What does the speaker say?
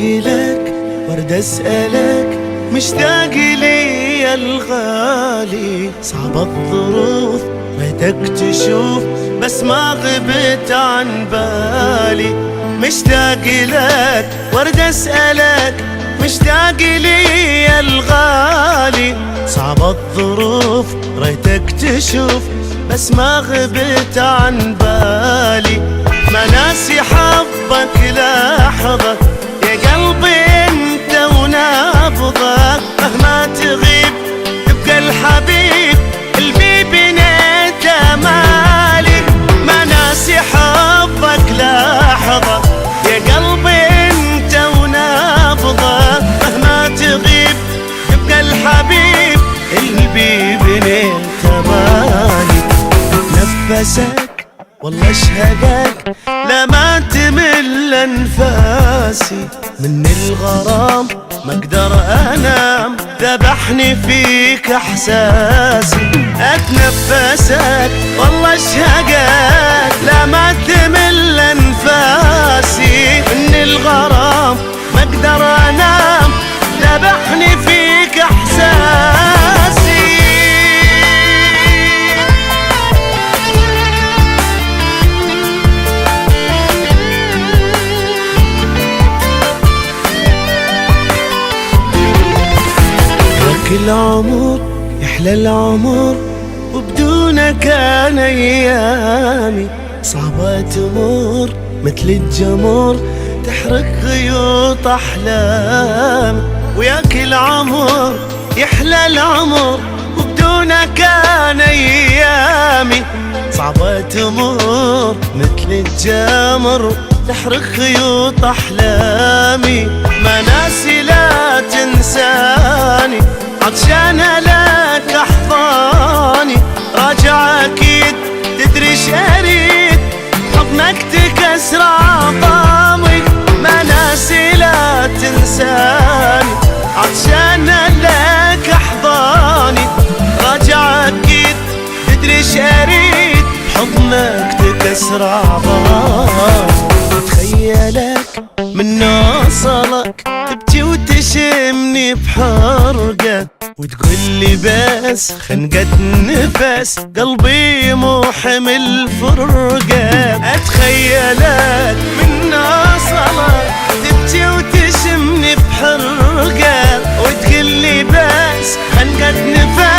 لك ورد اسألك مشتاق لي يا الغالي. صعب الظروف ريتك تشوف بس ما غبت عن بالي. مشتاق لك ورد اسألك مشتاق لي يا الغالي. صعب الظروف ريتك تشوف بس ما غبت عن بالي. ما ناسي حظك لحظة يا قلبي انت ونبضك. مهما تغيب تبقى الحبيب اللي بنيته مالي. ما ناسي حظك لحظة يا قلبي انت ونبضك. مهما تغيب تبقى الحبيب اللي بنيته مالي. نفسك والله اشهدك لا ما تمل انفاسي. من الغرام ما اقدر انام ذبحني فيك احساسي. اتنفسك والله اشهدك لا ما تمل انفاسي. من الغرام ما اقدر انام ذبحني فيك احساسي. العمر يحلى العمر وبدونك انا ايامي. صعبة تمر مثل الجمر تحرق خيوط احلامي. وياك العمر يحلى العمر وبدونك انا ايامي. صعبة تمر مثل الجمر تحرق خيوط احلامي. ما ناسي لا تنساني عطشان لك احضاني. راجع اكيد تدري شريد حضنك تكسر عظامي. ما ناسي لا تنساني عطشان لك احضاني. راجع اكيد تدري شريد حضنك تكسر عظامي. اتخيلك من وصلك تبكي وتشمني بحرقة وتقول لي بس خنقة نفس قلبي مو حمل فرقة. اتخيلك من وصلك تبكي وتشمني بحرقة وتقول لي بس خنقة نفس